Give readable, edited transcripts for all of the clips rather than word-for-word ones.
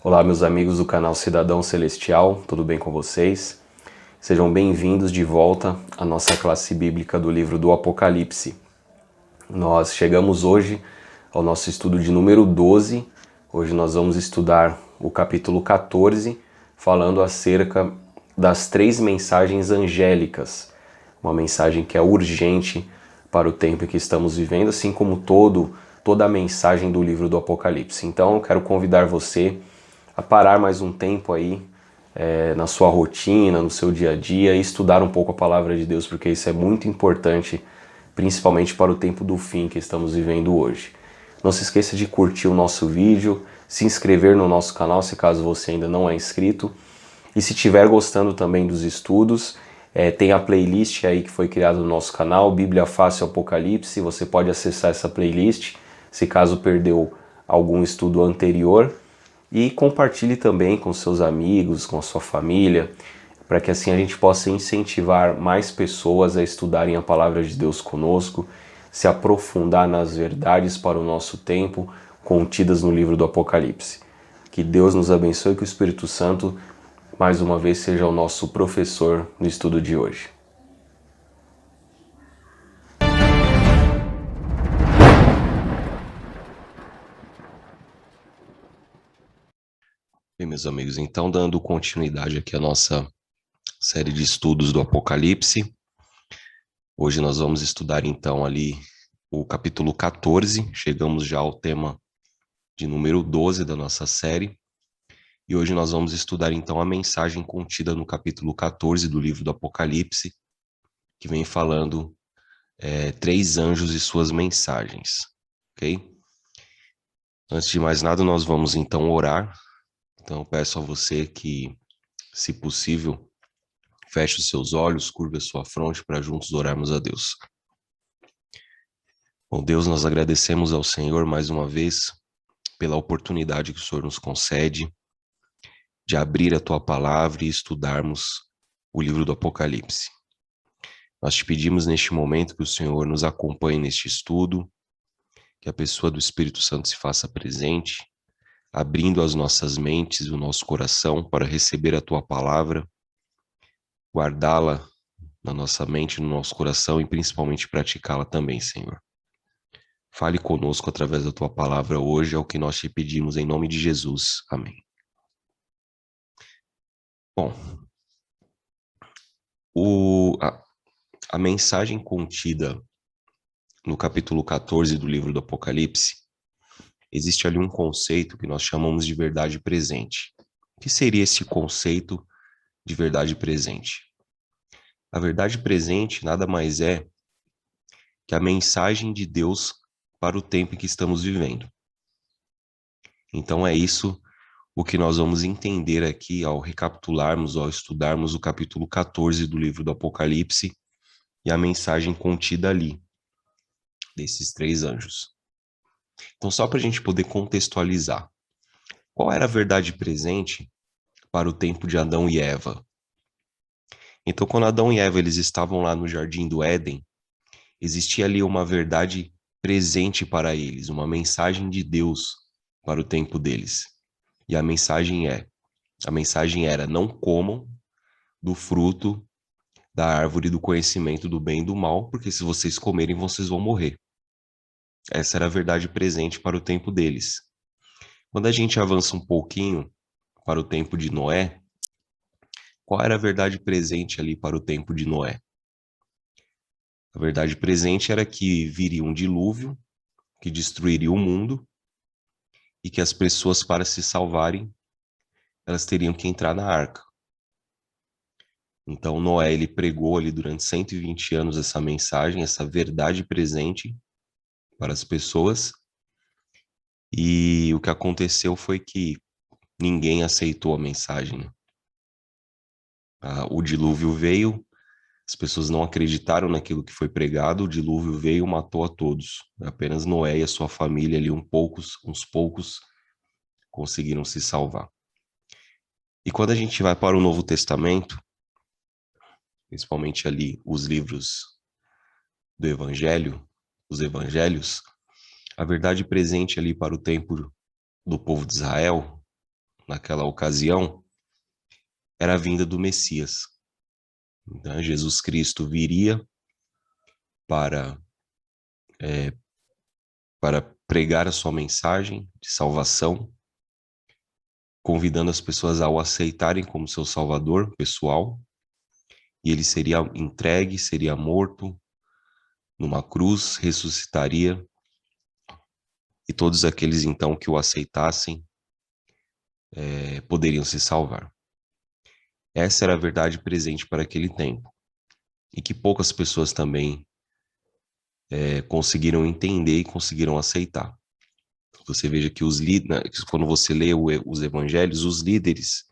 Olá, meus amigos do canal Cidadão Celestial, tudo bem com vocês? Sejam bem-vindos de volta à nossa classe bíblica do livro do Apocalipse. Nós chegamos hoje ao nosso estudo de número 12. Hoje nós vamos estudar o capítulo 14, falando acerca das 3 mensagens angélicas. Uma mensagem que é urgente para o tempo em que estamos vivendo, assim como toda a mensagem do livro do Apocalipse. Então eu quero convidar você a parar mais um tempo aí na sua rotina, no seu dia a dia, e estudar um pouco a palavra de Deus, porque isso é muito importante, principalmente para o tempo do fim que estamos vivendo hoje. Não se esqueça de curtir o nosso vídeo, se inscrever no nosso canal se caso você ainda não é inscrito, e se estiver gostando também dos estudos, tem a playlist aí que foi criada no nosso canal, Bíblia Fácil Apocalipse. Você pode acessar essa playlist se caso perdeu algum estudo anterior. E compartilhe também com seus amigos, com a sua família, para que assim a gente possa incentivar mais pessoas a estudarem a palavra de Deus conosco, se aprofundar nas verdades para o nosso tempo contidas no livro do Apocalipse. Que Deus nos abençoe e que o Espírito Santo, mais uma vez, seja o nosso professor no estudo de hoje. Bem, meus amigos, então dando continuidade aqui à nossa série de estudos do Apocalipse, hoje nós vamos estudar então ali o capítulo 14, chegamos já ao tema de número 12 da nossa série, e hoje nós vamos estudar então a mensagem contida no capítulo 14 do livro do Apocalipse, que vem falando 3 anjos e suas mensagens, ok? Antes de mais nada, nós vamos então orar. Então eu peço a você que, se possível, feche os seus olhos, curve a sua fronte para juntos orarmos a Deus. Bom, Deus, nós agradecemos ao Senhor mais uma vez pela oportunidade que o Senhor nos concede de abrir a Tua palavra e estudarmos o livro do Apocalipse. Nós te pedimos neste momento que o Senhor nos acompanhe neste estudo, que a pessoa do Espírito Santo se faça presente, abrindo as nossas mentes e o nosso coração para receber a Tua palavra, guardá-la na nossa mente, no nosso coração e principalmente praticá-la também, Senhor. Fale conosco através da Tua palavra hoje, é o que nós te pedimos em nome de Jesus. Amém. Bom, a mensagem contida no capítulo 14 do livro do Apocalipse, existe ali um conceito que nós chamamos de verdade presente. O que seria esse conceito de verdade presente? A verdade presente nada mais é que a mensagem de Deus para o tempo em que estamos vivendo. Então é isso o que nós vamos entender aqui ao recapitularmos, ao estudarmos o capítulo 14 do livro do Apocalipse e a mensagem contida ali, desses 3 anjos. Então, só para a gente poder contextualizar, qual era a verdade presente para o tempo de Adão e Eva? Então, quando Adão e Eva eles estavam lá no Jardim do Éden, existia ali uma verdade presente para eles, uma mensagem de Deus para o tempo deles. E a mensagem era: não comam do fruto da árvore do conhecimento do bem e do mal, porque se vocês comerem, vocês vão morrer. Essa era a verdade presente para o tempo deles. Quando a gente avança um pouquinho para o tempo de Noé, qual era a verdade presente ali para o tempo de Noé? A verdade presente era que viria um dilúvio que destruiria o mundo e que as pessoas, para se salvarem, elas teriam que entrar na arca. Então Noé, ele pregou ali durante 120 anos essa mensagem, essa verdade presente para as pessoas, e o que aconteceu foi que ninguém aceitou a mensagem. O dilúvio veio, as pessoas não acreditaram naquilo que foi pregado, o dilúvio veio e matou a todos. Apenas Noé e a sua família ali, uns poucos conseguiram se salvar. E quando a gente vai para o Novo Testamento, principalmente ali os livros do Evangelho, os Evangelhos, a verdade presente ali para o tempo do povo de Israel, naquela ocasião era a vinda do Messias. Então, Jesus Cristo viria para, para pregar a sua mensagem de salvação, convidando as pessoas a o aceitarem como seu salvador pessoal, e ele seria entregue, seria morto numa cruz, ressuscitaria, e todos aqueles então que o aceitassem poderiam se salvar. Essa era a verdade presente para aquele tempo, e que poucas pessoas também conseguiram entender e conseguiram aceitar. Você veja que quando você lê os evangelhos, os líderes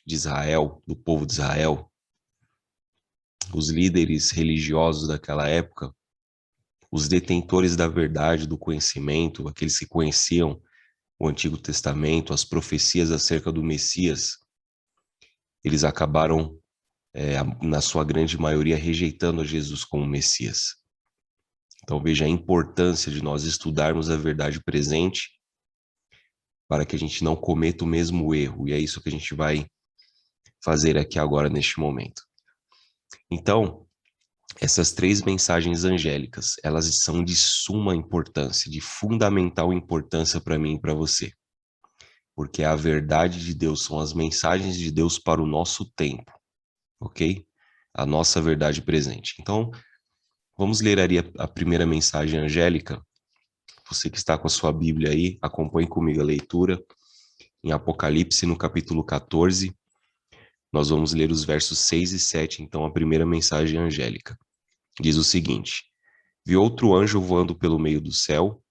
de Israel, do povo de Israel, os líderes religiosos daquela época, os detentores da verdade, do conhecimento, aqueles que conheciam o Antigo Testamento, as profecias acerca do Messias, eles acabaram, na sua grande maioria, rejeitando a Jesus como Messias. Então veja a importância de nós estudarmos a verdade presente para que a gente não cometa o mesmo erro. E é isso que a gente vai fazer aqui agora neste momento. Então, essas 3 mensagens angélicas, elas são de suma importância, de fundamental importância para mim e para você. Porque a verdade de Deus são as mensagens de Deus para o nosso tempo, ok? A nossa verdade presente. Então, vamos ler ali a primeira mensagem angélica. Você que está com a sua Bíblia aí, acompanhe comigo a leitura. Em Apocalipse, no capítulo 14, nós vamos ler os versos 6 e 7, então a primeira mensagem angélica. Diz o seguinte: Vi outro anjo voando pelo meio do céu,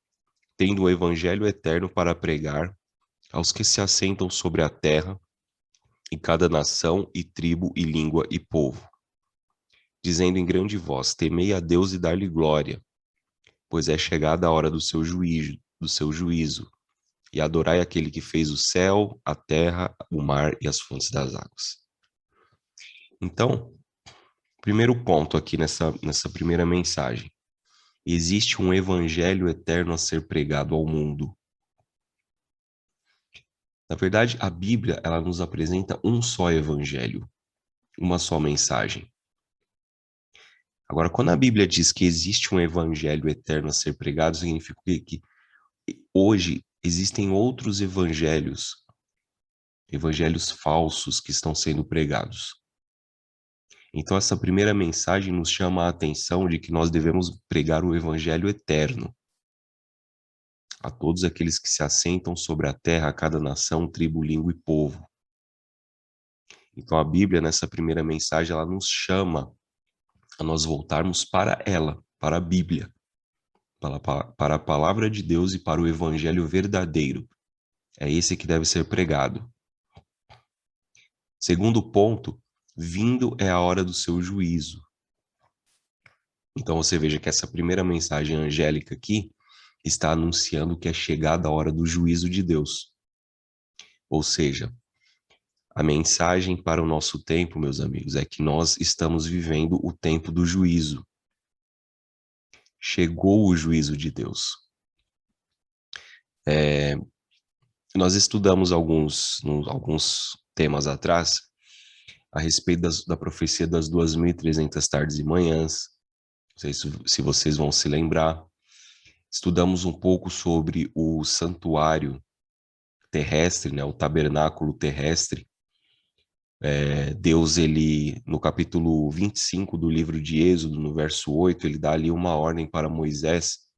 tendo o evangelho eterno para pregar aos que se assentam sobre a terra, em cada nação e tribo e língua e povo, dizendo em grande voz: Temei a Deus e dar-lhe glória, pois é chegada a hora do seu juízo, e adorai aquele que fez o céu, a terra, o mar e as fontes das águas. Então, primeiro ponto aqui nessa primeira mensagem. Existe um evangelho eterno a ser pregado ao mundo. Na verdade, a Bíblia, ela nos apresenta um só evangelho, uma só mensagem. Agora, quando a Bíblia diz que existe um evangelho eterno a ser pregado, significa que hoje existem outros evangelhos falsos que estão sendo pregados. Então, essa primeira mensagem nos chama a atenção de que nós devemos pregar o evangelho eterno a todos aqueles que se assentam sobre a terra, a cada nação, tribo, língua e povo. Então, a Bíblia, nessa primeira mensagem, ela nos chama a nós voltarmos para ela, para a Bíblia, para a palavra de Deus e para o evangelho verdadeiro. É esse que deve ser pregado. Segundo ponto, vindo é a hora do seu juízo. Então você veja que essa primeira mensagem angélica aqui está anunciando que é chegada a hora do juízo de Deus. Ou seja, a mensagem para o nosso tempo, meus amigos, é que nós estamos vivendo o tempo do juízo. Chegou o juízo de Deus. Nós estudamos alguns temas atrás a respeito da profecia das 2.300 tardes e manhãs. Não sei se vocês vão se lembrar. Estudamos um pouco sobre o santuário terrestre, né, o tabernáculo terrestre. Deus, ele, no capítulo 25 do livro de Êxodo, no verso 8, ele dá ali uma ordem para Moisés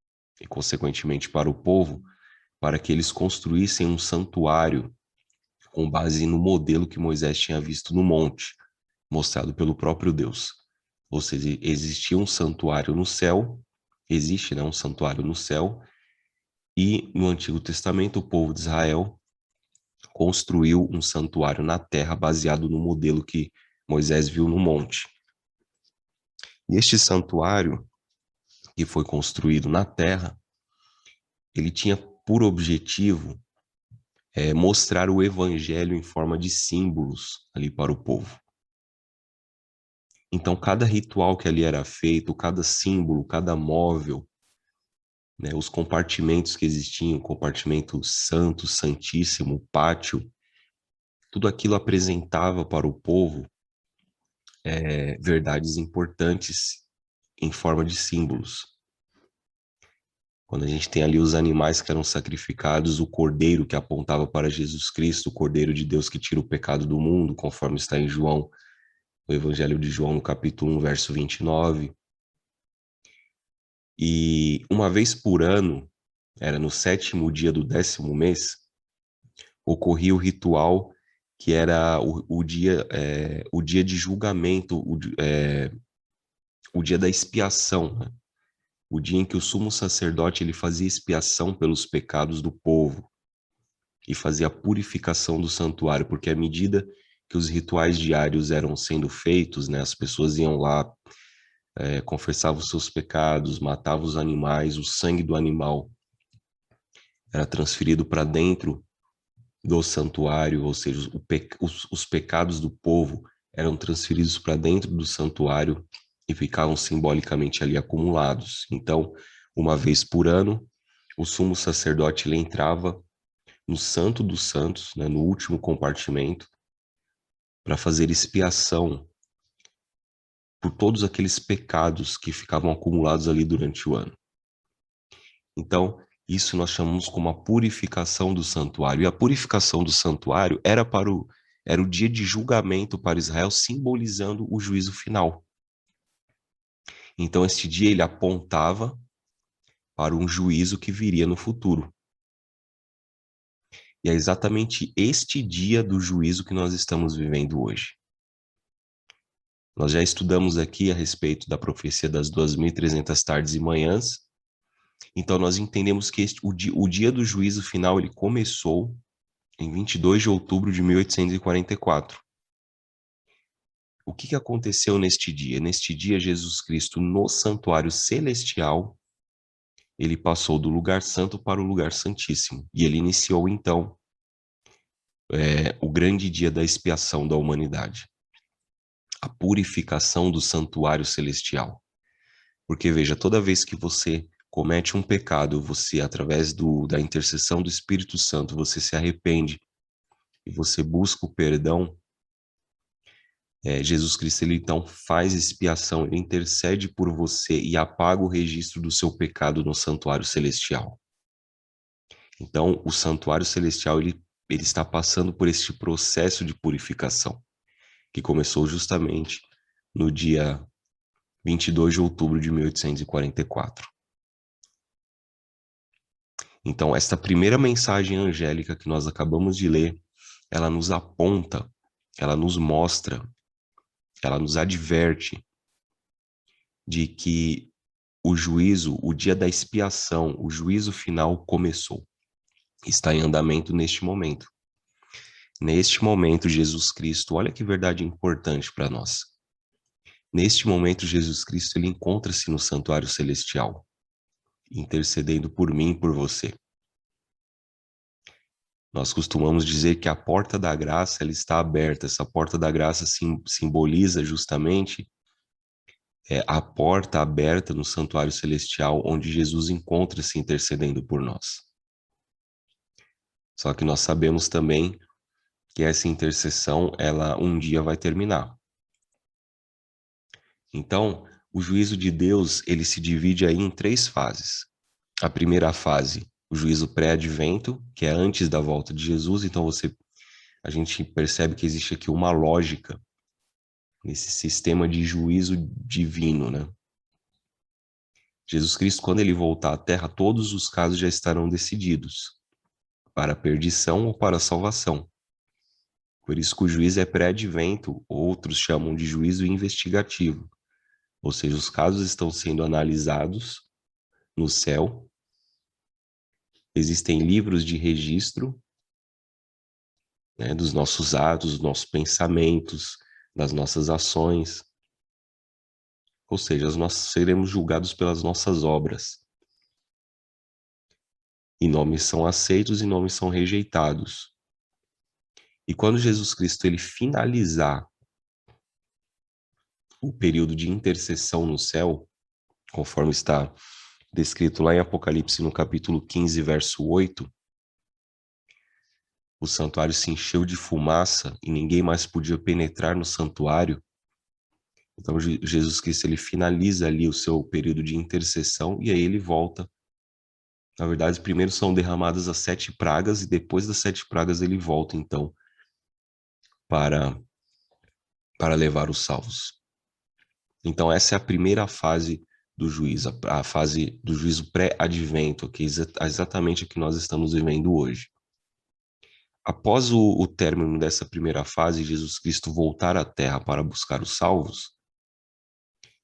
e, consequentemente, para o povo, para que eles construíssem um santuário com base no modelo que Moisés tinha visto no monte, mostrado pelo próprio Deus. Ou seja, existia um santuário no céu, existe, né, um santuário no céu, e no Antigo Testamento o povo de Israel construiu um santuário na terra baseado no modelo que Moisés viu no monte. E este santuário que foi construído na terra, ele tinha por objetivo mostrar o evangelho em forma de símbolos ali para o povo. Então, cada ritual que ali era feito, cada símbolo, cada móvel, né, os compartimentos que existiam, o compartimento santo, santíssimo, o pátio, Tudo aquilo apresentava para o povo verdades importantes em forma de símbolos. Quando a gente tem ali os animais que eram sacrificados, o cordeiro que apontava para Jesus Cristo, o cordeiro de Deus que tira o pecado do mundo, conforme está em João, no Evangelho de João, no capítulo 1, verso 29. E uma vez por ano, era no 7º dia do 10º mês, ocorria o ritual que era o dia de julgamento, o dia da expiação, né? O dia em que o sumo sacerdote ele fazia expiação pelos pecados do povo e fazia a purificação do santuário, porque à medida que os rituais diários eram sendo feitos, né, as pessoas iam lá, confessavam os seus pecados, matavam os animais, o sangue do animal era transferido para dentro do santuário, ou seja, os pecados do povo eram transferidos para dentro do santuário e ficavam simbolicamente ali acumulados. Então, uma vez por ano, o sumo sacerdote ele entrava no Santo dos Santos, né, no último compartimento, para fazer expiação por todos aqueles pecados que ficavam acumulados ali durante o ano. Então, isso nós chamamos como a purificação do santuário. E a purificação do santuário era o dia de julgamento para Israel, simbolizando o juízo final. Então, este dia ele apontava para um juízo que viria no futuro. E é exatamente este dia do juízo que nós estamos vivendo hoje. Nós já estudamos aqui a respeito da profecia das 2.300 tardes e manhãs. Então, nós entendemos que o dia do juízo final ele começou em 22 de outubro de 1844. O que aconteceu neste dia? Neste dia, Jesus Cristo, no santuário celestial, ele passou do lugar santo para o lugar santíssimo. E ele iniciou, então, o grande dia da expiação da humanidade. A purificação do santuário celestial. Porque, veja, toda vez que você comete um pecado, você, através da intercessão do Espírito Santo, você se arrepende e você busca o perdão, Jesus Cristo, ele então faz expiação, ele intercede por você e apaga o registro do seu pecado no santuário celestial. Então, o santuário celestial, ele está passando por este processo de purificação, que começou justamente no dia 22 de outubro de 1844. Então, esta primeira mensagem angélica que nós acabamos de ler, ela nos aponta, ela nos mostra, ela nos adverte de que o juízo, o dia da expiação, o juízo final começou. Está em andamento neste momento. Neste momento, Jesus Cristo, olha que verdade importante para nós. Neste momento, Jesus Cristo, ele encontra-se no santuário celestial, intercedendo por mim e por você. Nós costumamos dizer que a porta da graça ela está aberta. Essa porta da graça simboliza justamente a porta aberta no santuário celestial, onde Jesus encontra-se intercedendo por nós. Só que nós sabemos também que essa intercessão, ela um dia vai terminar. Então, o juízo de Deus, ele se divide aí em 3 fases. A primeira fase, o juízo pré-advento, que é antes da volta de Jesus. Então, a gente percebe que existe aqui uma lógica nesse sistema de juízo divino, né? Jesus Cristo, quando ele voltar à Terra, todos os casos já estarão decididos, para a perdição ou para a salvação. Por isso que o juízo é pré-advento, outros chamam de juízo investigativo. Ou seja, os casos estão sendo analisados no céu, existem livros de registro, né, dos nossos atos, dos nossos pensamentos, das nossas ações. Ou seja, nós seremos julgados pelas nossas obras. E nomes são aceitos e nomes são rejeitados. E quando Jesus Cristo ele finalizar o período de intercessão no céu, conforme está descrito lá em Apocalipse no capítulo 15, verso 8, o santuário se encheu de fumaça e ninguém mais podia penetrar no santuário. Então, Jesus Cristo, ele finaliza ali o seu período de intercessão e aí ele volta. Na verdade, primeiro são derramadas as 7 pragas e depois das 7 pragas ele volta, então, para, para levar os salvos. Então, essa é a primeira fase do juízo, a fase do juízo pré-advento, que é exatamente o que nós estamos vivendo hoje. Após o término dessa primeira fase, Jesus Cristo voltar à Terra para buscar os salvos,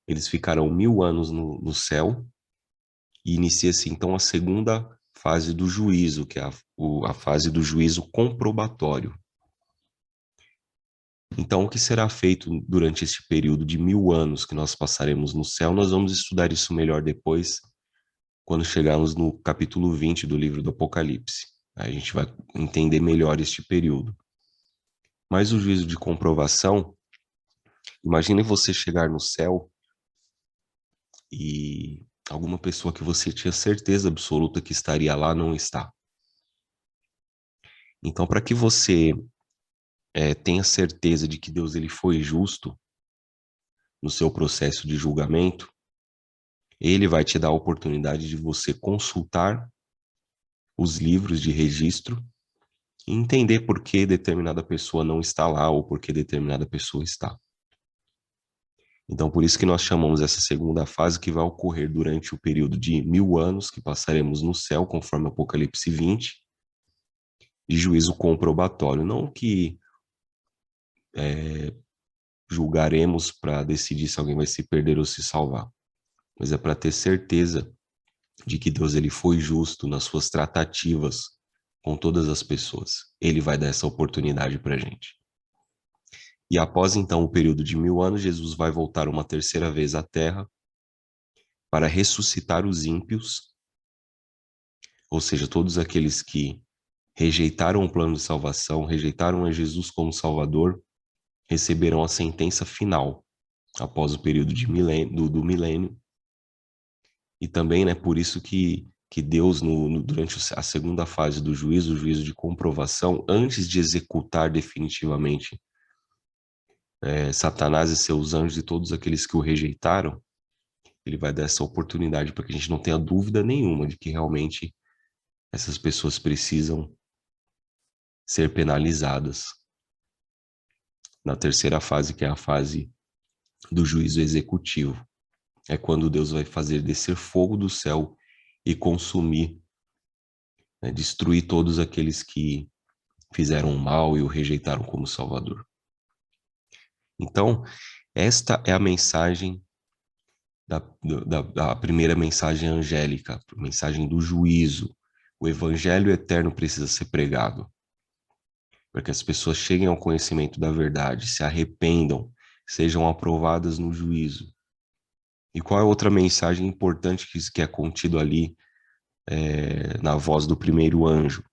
eles ficarão 1000 anos no céu, e inicia-se então a segunda fase do juízo, que é a fase do juízo comprobatório. Então, o que será feito durante este período de 1000 anos que nós passaremos no céu? Nós vamos estudar isso melhor depois, quando chegarmos no capítulo 20 do livro do Apocalipse. Aí a gente vai entender melhor este período. Mas o juízo de comprovação, imagine você chegar no céu e alguma pessoa que você tinha certeza absoluta que estaria lá não está. Então, para que você tenha certeza de que Deus ele foi justo no seu processo de julgamento, ele vai te dar a oportunidade de você consultar os livros de registro e entender por que determinada pessoa não está lá ou por que determinada pessoa está. Então, por isso que nós chamamos essa segunda fase, que vai ocorrer durante o período de 1000 anos que passaremos no céu, conforme Apocalipse 20, de juízo comprobatório. Não que julgaremos para decidir se alguém vai se perder ou se salvar, mas é para ter certeza de que Deus ele foi justo nas suas tratativas com todas as pessoas. Ele vai dar essa oportunidade para a gente. E após então o período de 1000 anos, Jesus vai voltar uma terceira vez à Terra para ressuscitar os ímpios, ou seja, todos aqueles que rejeitaram o plano de salvação, rejeitaram a Jesus como Salvador, receberão a sentença final após o período de do milênio. E também, né, por isso que Deus, durante a segunda fase do juízo, o juízo de comprovação, antes de executar definitivamente Satanás e seus anjos e todos aqueles que o rejeitaram, ele vai dar essa oportunidade para que a gente não tenha dúvida nenhuma de que realmente essas pessoas precisam ser penalizadas. Na terceira fase, que é a fase do juízo executivo, é quando Deus vai fazer descer fogo do céu e consumir, né, destruir todos aqueles que fizeram mal e o rejeitaram como Salvador. Então, esta é a mensagem da primeira mensagem angélica, a mensagem do juízo. O evangelho eterno precisa ser pregado, para que as pessoas cheguem ao conhecimento da verdade, se arrependam, sejam aprovadas no juízo. E qual é a outra mensagem importante que é contido ali na voz do primeiro anjo?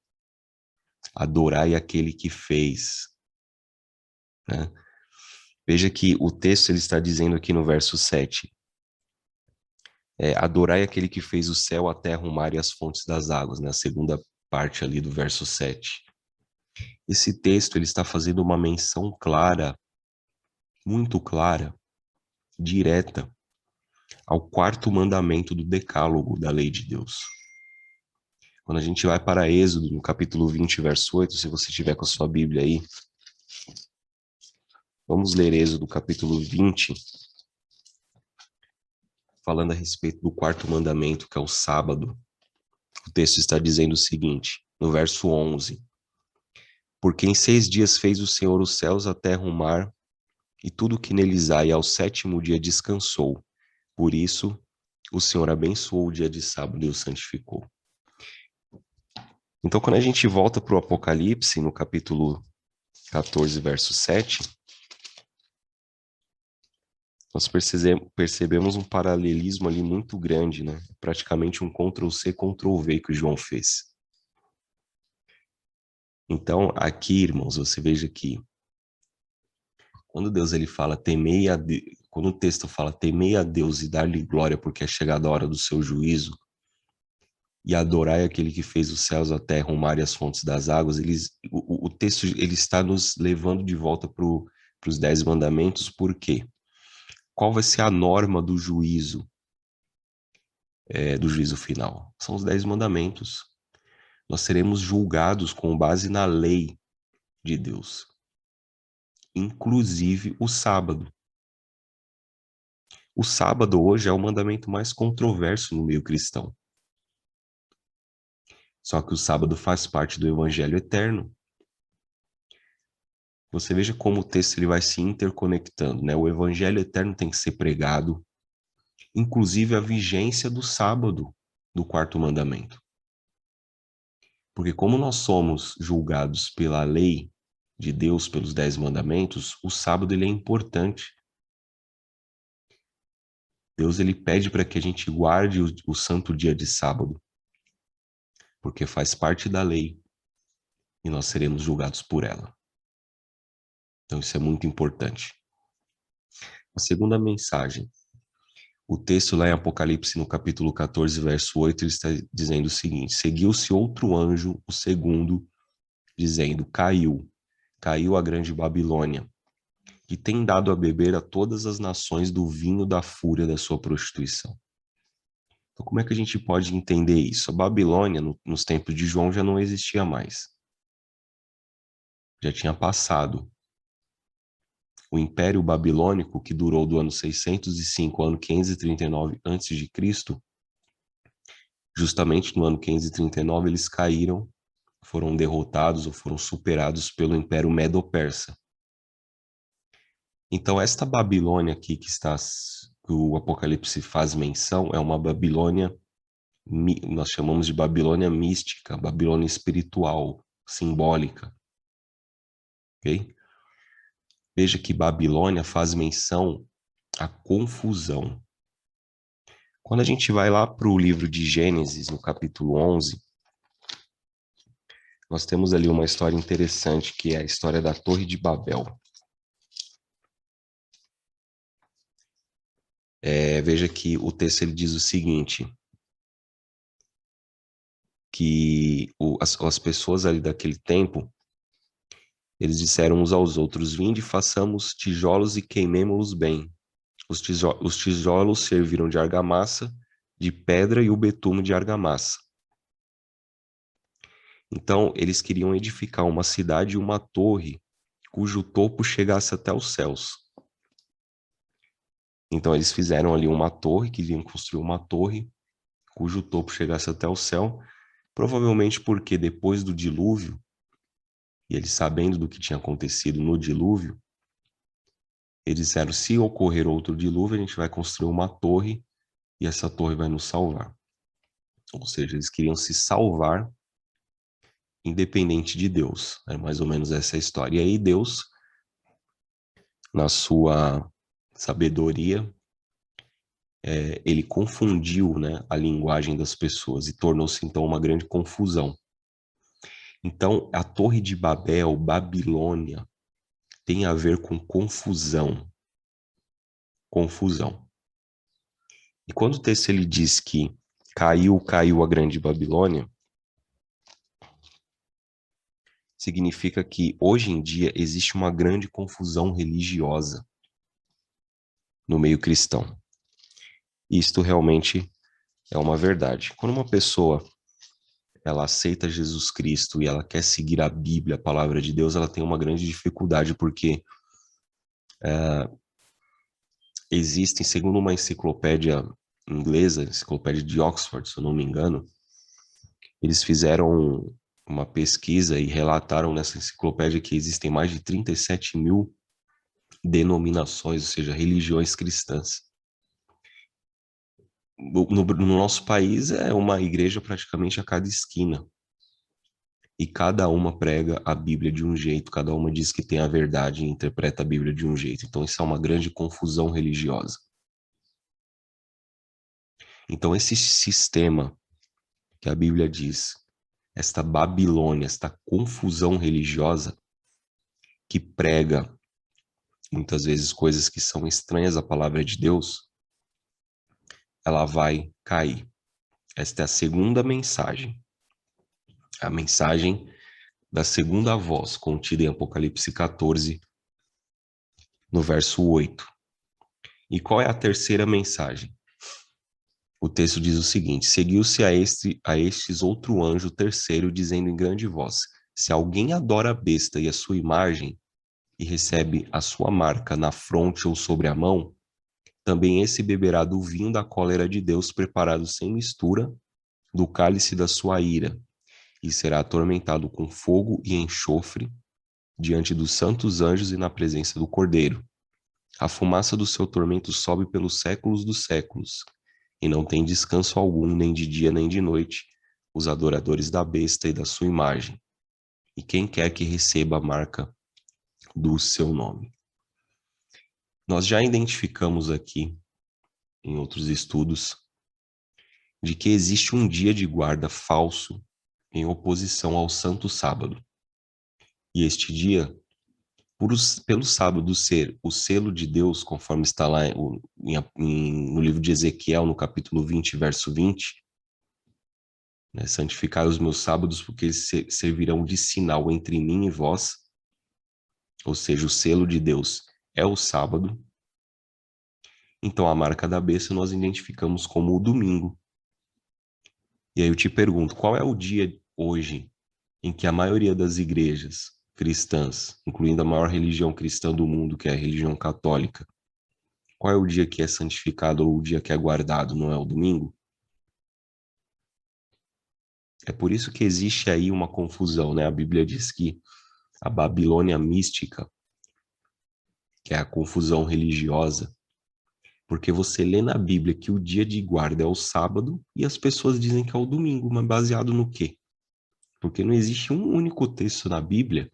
Adorai aquele que fez. Né? Veja que o texto ele está dizendo aqui no verso 7, adorai aquele que fez o céu, a terra, o mar e as fontes das águas, na segunda parte ali do verso 7. Esse texto ele está fazendo uma menção clara, muito clara, direta, ao quarto mandamento do decálogo da lei de Deus. Quando a gente vai para Êxodo, no capítulo 20, verso 8, se você tiver com a sua Bíblia aí, vamos ler Êxodo, capítulo 20, falando a respeito do quarto mandamento, que é o sábado. O texto está dizendo o seguinte, no verso 11, porque em 6 dias fez o Senhor os céus, a terra, o mar, e tudo o que neles há, e ao 7º dia descansou. Por isso, o Senhor abençoou o dia de sábado e o santificou. Então, quando a gente volta para o Apocalipse, no capítulo 14, verso 7, nós percebemos um paralelismo ali muito grande, né? Praticamente um Ctrl+C, Ctrl+V que o João fez. Então, aqui, irmãos, você veja que quando Deus ele fala quando o texto fala temei a Deus e dar-lhe glória porque é chegada a hora do seu juízo, e adorai aquele que fez os céus, a terra, o mar e as fontes das águas, o texto ele está nos levando de volta para os 10 mandamentos, por quê? Qual vai ser a norma do juízo, do juízo final? São os 10 mandamentos. Nós seremos julgados com base na lei de Deus, inclusive o sábado. O sábado hoje é o mandamento mais controverso no meio cristão. Só que o sábado faz parte do evangelho eterno. Você veja como o texto ele vai se interconectando, né? O evangelho eterno tem que ser pregado, inclusive a vigência do sábado, do quarto mandamento. Porque como nós somos julgados pela lei de Deus, pelos 10 mandamentos, o sábado ele é importante. Deus ele pede para que a gente guarde o santo dia de sábado, porque faz parte da lei e nós seremos julgados por ela. Então isso é muito importante. A segunda mensagem, o texto lá em Apocalipse, no capítulo 14, verso 8, ele está dizendo o seguinte: seguiu-se outro anjo, o segundo, dizendo, caiu a grande Babilônia, que tem dado a beber a todas as nações do vinho da fúria da sua prostituição. Então, como é que a gente pode entender isso? A Babilônia, nos tempos de João, já não existia mais. Já tinha passado. O Império Babilônico, que durou do ano 605 ao ano 539 a.C., justamente no ano 539 eles caíram, foram derrotados ou foram superados pelo Império Medo-Persa. Então, esta Babilônia aqui que o Apocalipse faz menção é uma Babilônia, nós chamamos de Babilônia mística, Babilônia espiritual, simbólica. Ok? Veja que Babilônia faz menção à confusão. Quando a gente vai lá para o livro de Gênesis, no capítulo 11, nós temos ali uma história interessante, que é a história da Torre de Babel. Veja que o texto ele diz o seguinte, que as pessoas ali daquele tempo, eles disseram uns aos outros, vinde, façamos tijolos e queimemo-los bem. Os tijolos serviram de argamassa, de pedra e o betume de argamassa. Então, eles queriam edificar uma cidade e uma torre cujo topo chegasse até os céus. Então, eles fizeram ali uma torre, queriam construir uma torre cujo topo chegasse até o céu, provavelmente porque depois do dilúvio, e eles sabendo do que tinha acontecido no dilúvio, eles disseram, se ocorrer outro dilúvio, a gente vai construir uma torre e essa torre vai nos salvar. Ou seja, eles queriam se salvar independente de Deus. É mais ou menos essa a história. E aí Deus, na sua sabedoria, ele confundiu, né, a linguagem das pessoas e tornou-se então uma grande confusão. Então, a Torre de Babel, Babilônia, tem a ver com confusão. Confusão. E quando o texto ele diz que caiu a grande Babilônia, significa que hoje em dia existe uma grande confusão religiosa no meio cristão. Isto realmente é uma verdade. Quando uma pessoa ela aceita Jesus Cristo e ela quer seguir a Bíblia, a palavra de Deus, ela tem uma grande dificuldade porque existem, segundo uma enciclopédia inglesa, enciclopédia de Oxford, se eu não me engano, eles fizeram uma pesquisa e relataram nessa enciclopédia que existem mais de 37 mil denominações, ou seja, religiões cristãs. No nosso país é uma igreja praticamente a cada esquina. E cada uma prega a Bíblia de um jeito, cada uma diz que tem a verdade e interpreta a Bíblia de um jeito. Então isso é uma grande confusão religiosa. Então esse sistema que a Bíblia diz, esta Babilônia, esta confusão religiosa que prega muitas vezes coisas que são estranhas à palavra de Deus, ela vai cair. Esta é a segunda mensagem. A mensagem da segunda voz, contida em Apocalipse 14, no verso 8. E qual é a terceira mensagem? O texto diz o seguinte: seguiu-se a estes outro anjo terceiro, dizendo em grande voz: se alguém adora a besta e a sua imagem, e recebe a sua marca na fronte ou sobre a mão, também esse beberá do vinho da cólera de Deus, preparado sem mistura, do cálice da sua ira, e será atormentado com fogo e enxofre, diante dos santos anjos e na presença do Cordeiro. A fumaça do seu tormento sobe pelos séculos dos séculos, e não tem descanso algum, nem de dia nem de noite, os adoradores da besta e da sua imagem, e quem quer que receba a marca do seu nome. Nós já identificamos aqui, em outros estudos, de que existe um dia de guarda falso em oposição ao Santo Sábado. E este dia, pelo sábado ser o selo de Deus, conforme está lá no livro de Ezequiel, no capítulo 20, verso 20, né, santificai os meus sábados, porque eles servirão de sinal entre mim e vós, ou seja, o selo de Deus é o sábado. Então, a marca da besta nós identificamos como o domingo. E aí eu te pergunto, qual é o dia hoje em que a maioria das igrejas cristãs, incluindo a maior religião cristã do mundo, que é a religião católica, qual é o dia que é santificado ou o dia que é guardado? Não é o domingo? É por isso que existe aí uma confusão, né? A Bíblia diz que a Babilônia mística, que é a confusão religiosa, porque você lê na Bíblia que o dia de guarda é o sábado e as pessoas dizem que é o domingo, mas baseado no quê? Porque não existe um único texto na Bíblia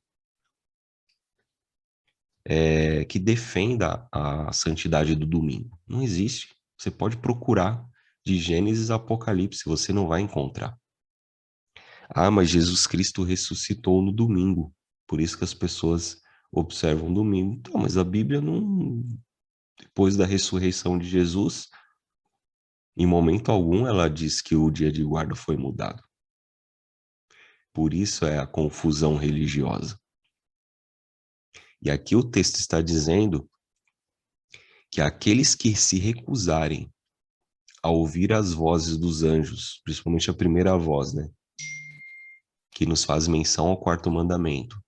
que defenda a santidade do domingo. Não existe. Você pode procurar de Gênesis a Apocalipse, você não vai encontrar. Ah, mas Jesus Cristo ressuscitou no domingo, por isso que as pessoas observam o domingo. Então, mas a Bíblia não... Depois da ressurreição de Jesus, em momento algum ela diz que o dia de guarda foi mudado. Por isso é a confusão religiosa. E aqui o texto está dizendo que aqueles que se recusarem a ouvir as vozes dos anjos, principalmente a primeira voz, né? Que nos faz menção ao quarto mandamento,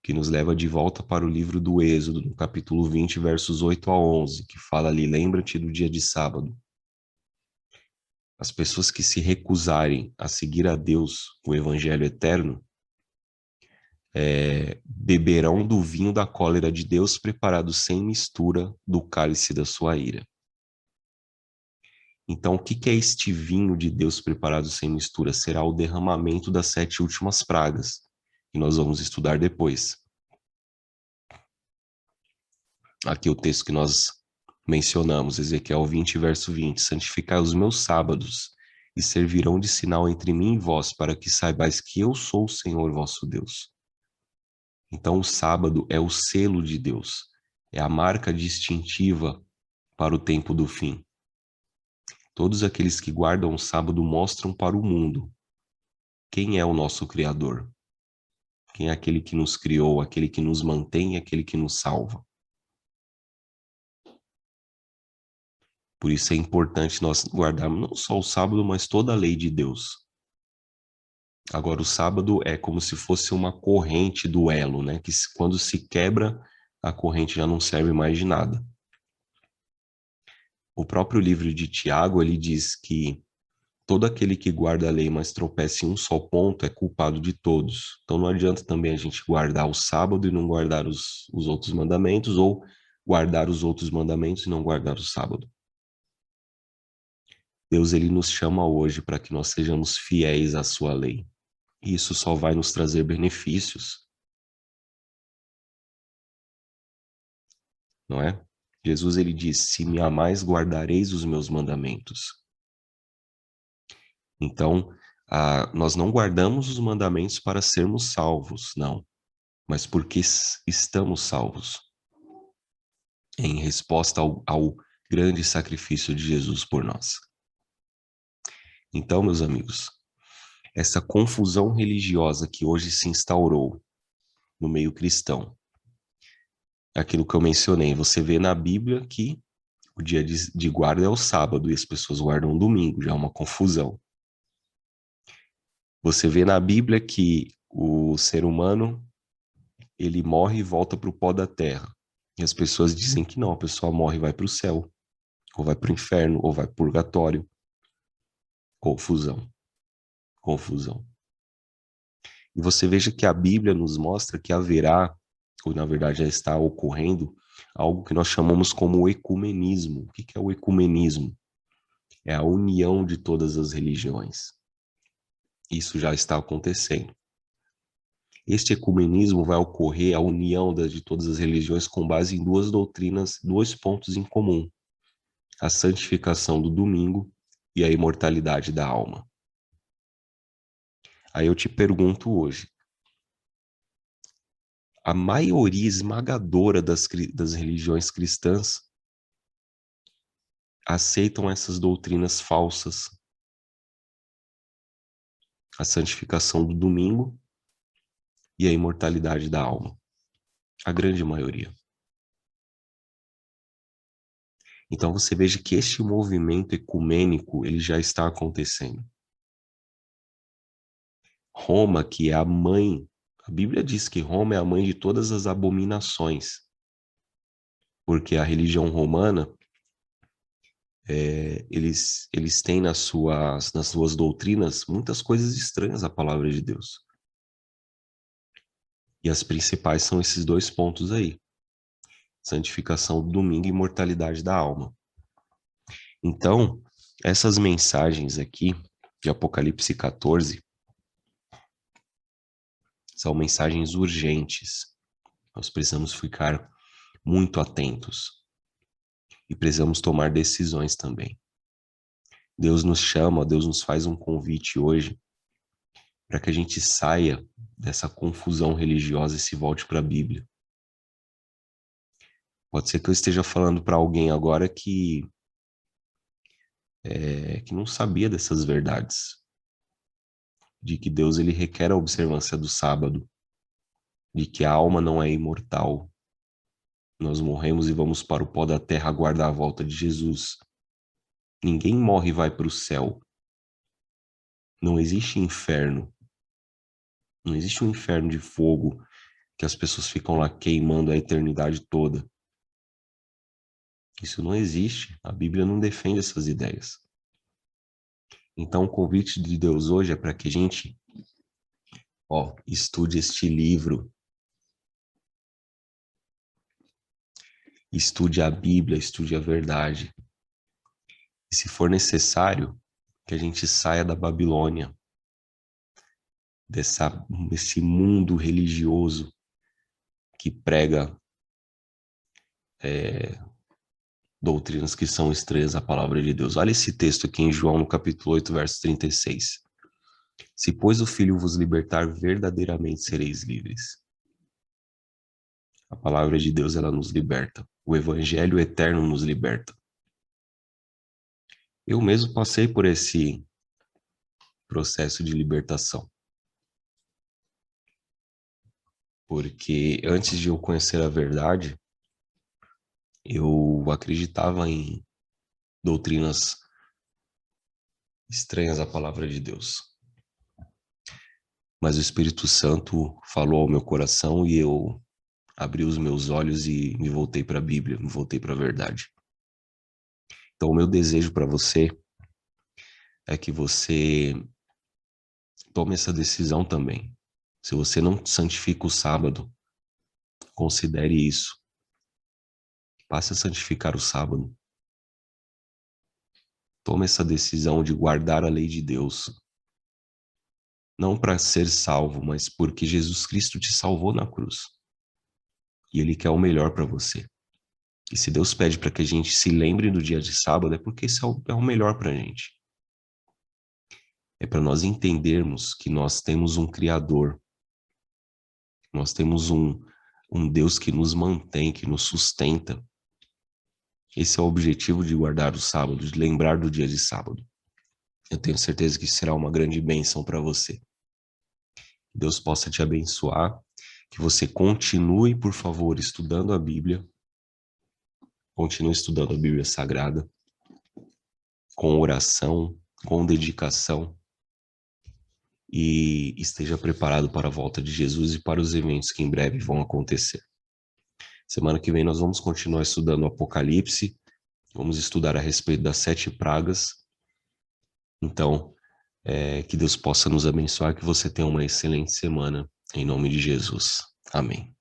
que nos leva de volta para o livro do Êxodo, no capítulo 20, versos 8 a 11, que fala ali, lembra-te do dia de sábado. As pessoas que se recusarem a seguir a Deus, o evangelho eterno, beberão do vinho da cólera de Deus, preparado sem mistura do cálice da sua ira. Então, o que é este vinho de Deus preparado sem mistura? Será o derramamento das 7 últimas pragas, que nós vamos estudar depois. Aqui o texto que nós mencionamos, Ezequiel 20, verso 20. Santificai os meus sábados, e servirão de sinal entre mim e vós, para que saibais que eu sou o Senhor vosso Deus. Então, o sábado é o selo de Deus, é a marca distintiva para o tempo do fim. Todos aqueles que guardam o sábado mostram para o mundo quem é o nosso Criador, quem é aquele que nos criou, aquele que nos mantém, aquele que nos salva. Por isso é importante nós guardarmos não só o sábado, mas toda a lei de Deus. Agora, o sábado é como se fosse uma corrente do elo, né? Que quando se quebra, a corrente já não serve mais de nada. O próprio livro de Tiago, ele diz que todo aquele que guarda a lei, mas tropeça em um só ponto, é culpado de todos. Então não adianta também a gente guardar o sábado e não guardar os outros mandamentos, ou guardar os outros mandamentos e não guardar o sábado. Deus, ele nos chama hoje para que nós sejamos fiéis à sua lei. E isso só vai nos trazer benefícios, não é? Jesus, ele diz, se me amais, guardareis os meus mandamentos. Então, nós não guardamos os mandamentos para sermos salvos, não. Mas porque estamos salvos. Em resposta ao grande sacrifício de Jesus por nós. Então, meus amigos, essa confusão religiosa que hoje se instaurou no meio cristão, aquilo que eu mencionei, você vê na Bíblia que o dia de guarda é o sábado e as pessoas guardam o domingo, já é uma confusão. Você vê na Bíblia que o ser humano, ele morre e volta para o pó da terra. E as pessoas dizem que não, a pessoa morre e vai para o céu, ou vai para o inferno, ou vai para o purgatório. Confusão, confusão. E você veja que a Bíblia nos mostra que haverá, ou na verdade já está ocorrendo, algo que nós chamamos como o ecumenismo. O que é o ecumenismo? É a união de todas as religiões. Isso já está acontecendo. Este ecumenismo vai ocorrer, a união de todas as religiões, com base em duas doutrinas, dois pontos em comum: a santificação do domingo e a imortalidade da alma. Aí eu te pergunto hoje, a maioria esmagadora das religiões cristãs aceitam essas doutrinas falsas, a santificação do domingo e a imortalidade da alma. A grande maioria. Então você veja que este movimento ecumênico, ele já está acontecendo. Roma, que é a mãe, a Bíblia diz que Roma é a mãe de todas as abominações, porque a religião romana, eles têm nas suas doutrinas muitas coisas estranhas à palavra de Deus. E as principais são esses dois pontos aí: santificação do domingo e imortalidade da alma. Então, essas mensagens aqui de Apocalipse 14 são mensagens urgentes. Nós precisamos ficar muito atentos e precisamos tomar decisões também. Deus nos chama, Deus nos faz um convite hoje para que a gente saia dessa confusão religiosa e se volte para a Bíblia. Pode ser que eu esteja falando para alguém agora que não sabia dessas verdades, de que Deus ele requer a observância do sábado, de que a alma não é imortal. Nós morremos e vamos para o pó da terra aguardar a volta de Jesus. Ninguém morre e vai para o céu. Não existe inferno. Não existe um inferno de fogo que as pessoas ficam lá queimando a eternidade toda. Isso não existe. A Bíblia não defende essas ideias. Então, o convite de Deus hoje é para que a gente, estude este livro, estude a Bíblia, estude a verdade. E se for necessário, que a gente saia da Babilônia, desse mundo religioso que prega doutrinas que são estranhas à palavra de Deus. Olha esse texto aqui em João, no capítulo 8, verso 36. Se, pois, o Filho vos libertar, verdadeiramente sereis livres. A palavra de Deus, ela nos liberta. O Evangelho eterno nos liberta. Eu mesmo passei por esse processo de libertação. Porque antes de eu conhecer a verdade, eu acreditava em doutrinas estranhas à palavra de Deus. Mas o Espírito Santo falou ao meu coração e eu abri os meus olhos e me voltei para a Bíblia, me voltei para a verdade. Então, o meu desejo para você é que você tome essa decisão também. Se você não santifica o sábado, considere isso. Passe a santificar o sábado. Tome essa decisão de guardar a lei de Deus. Não para ser salvo, mas porque Jesus Cristo te salvou na cruz. E Ele quer o melhor para você. E se Deus pede para que a gente se lembre do dia de sábado, é porque esse é o melhor para a gente. É para nós entendermos que nós temos um Criador. Nós temos um Deus que nos mantém, que nos sustenta. Esse é o objetivo de guardar o sábado, de lembrar do dia de sábado. Eu tenho certeza que será uma grande bênção para você. Que Deus possa te abençoar, que você continue, por favor, estudando a Bíblia, continue estudando a Bíblia Sagrada, com oração, com dedicação, e esteja preparado para a volta de Jesus e para os eventos que em breve vão acontecer. Semana que vem nós vamos continuar estudando o Apocalipse, vamos estudar a respeito das 7 pragas. Então, que Deus possa nos abençoar, que você tenha uma excelente semana, em nome de Jesus. Amém.